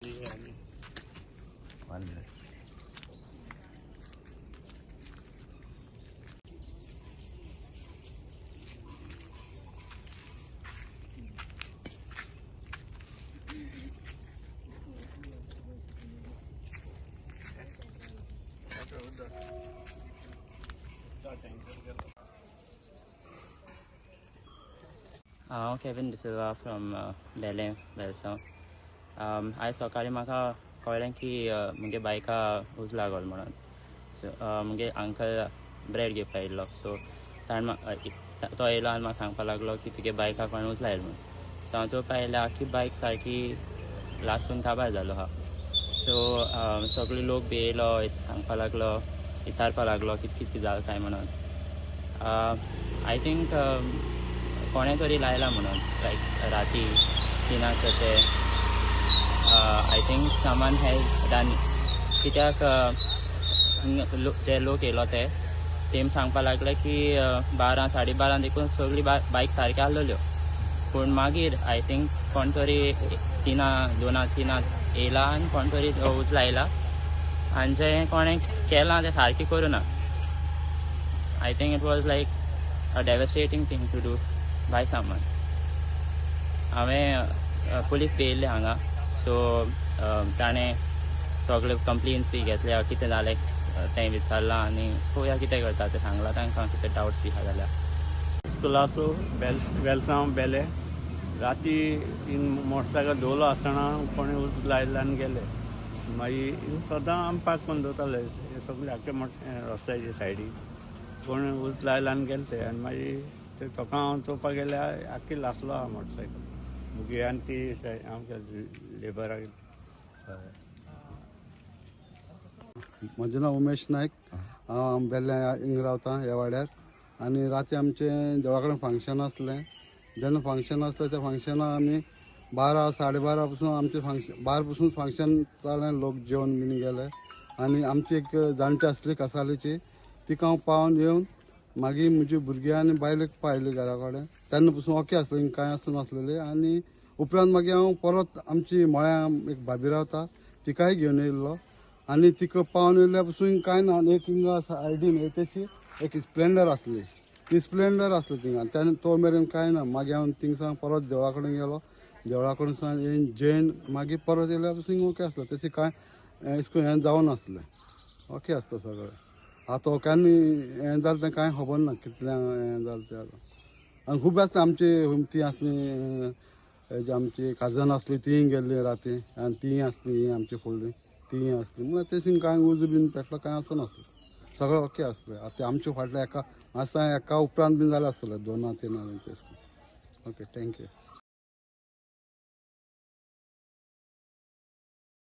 Kevin D'Silva from Belém, Belsaw. I सकाळी म्हाका कळ्ळें की मुगे बायका उज लागल म्हणून. सो मुगे अंकल ब्रेड घेवपा येयल्लो. सो तो येयलो आनी म्हाका सांगपा लागलो की तुगे बायका कोण उज लायला म्हणून. सो हांव चोवपा येयल्यार आख्खी बायक सारकी लासून काबार जालो आहा. सो सगळे लोक बी येयलो, सांगपा लागलो, विचारपा लागलो कितें जालें काय म्हणून. आय थिंक कोणें तरी लायला म्हणून, लायक राती 3 तशें. आय थिंक समन हॅज डन, कित्याक जे लोक येयलो तेम सांगपा लागले की 12 12:30 देखून सगळी बायक सारक्यो आसलेल्यो. पूण मागीर आय थिंक कोण तरी 2-3 येयला आनी कोण तरी उज लायला आनी जें कोणें केलां तें सारकें करुना. I think it was like a devastating thing to do by someone. हांवें पुलीस बी येयल्ले हांगा. सो ताणें सगळे कंप्लेन्स बी घेतल्या, कितें जालें तें विचारलां आनी पळोवया कितें करता तें. सांगलां तांकां कितें डावट्स बी आहा जाल्यार. स्कुलाचो वेलसांव बेले राती मोटरसायकल दवरलो आसतना कोणें उज लायले आनी गेले. मागीर सदां आमी पार्क करून दवरताले सगळे आख्खे रस्त्याचे सायडीक. कोण उज लायले आनी गेले ते. आनी मागीर ते सकाळ हांव चोवपाक गेल्यार आख्खी लासलो आहा मोटरसायकल. मुगे आनी ती आमच्या लेबराक. म्हजें नांव उमेश नायक. हांव बेल्ले हिंग रावतां ह्या वाड्यार. आनी राती आमचें देवळा कडेन फंक्शन आसलें. जेन्ना फंक्शन आसलें त्या फंक्शनाक आमी 12 12:30 पसून आमचें फंक्शन 12 पसून फंक्शन जालें. लोक जेवन बीन गेले आनी आमची एक जाणटी आसली कासालीची, तिका हांव पावन येवन मागीर म्हजी भुरगीं आनी बायलेक पायली घरा कडेन. तेन्ना पसून ओके आसलें, कांय आसनासलेलें. आनी उपरांत मागीर हांव परत आमची मळ्या एक भाभी रावता तिकाय घेवन येयल्लो आनी तिका पावन येयल्या पसून कांय ना. एक हिंगा सायडीन तशी एक स्प्लेंडर आसली, ती स्प्लेंडर आसली थिंगा. तेन्ना तो मेरेन कांय ना. मागीर हांव थिंगसान परत देवळा कडेन गेलो. देवळा कडून सावन येवन जेवन मागीर परत येयल्या पसून ओके आसलें. तशें कांय हें जावन नासलें, ओके आसता सगळें. आतां केन्ना हें जालें तें कांय खबर ना, कितल्या हें जालें तें आतां. आनी खूब आसता आमची ती आसली आमची काजन आसली तीय गेल्ली राती आनी तीय आसली आमची फुडली तीय आसली. म्हळ्यार तशी कांय उज बीन पेटलो कांय आसनासलें, सगळें ओके आसलें. आतां आमच्या फाटल्या एका उपरांत बीन जालें आसतलें 2-3 तेश. Okay, thank you.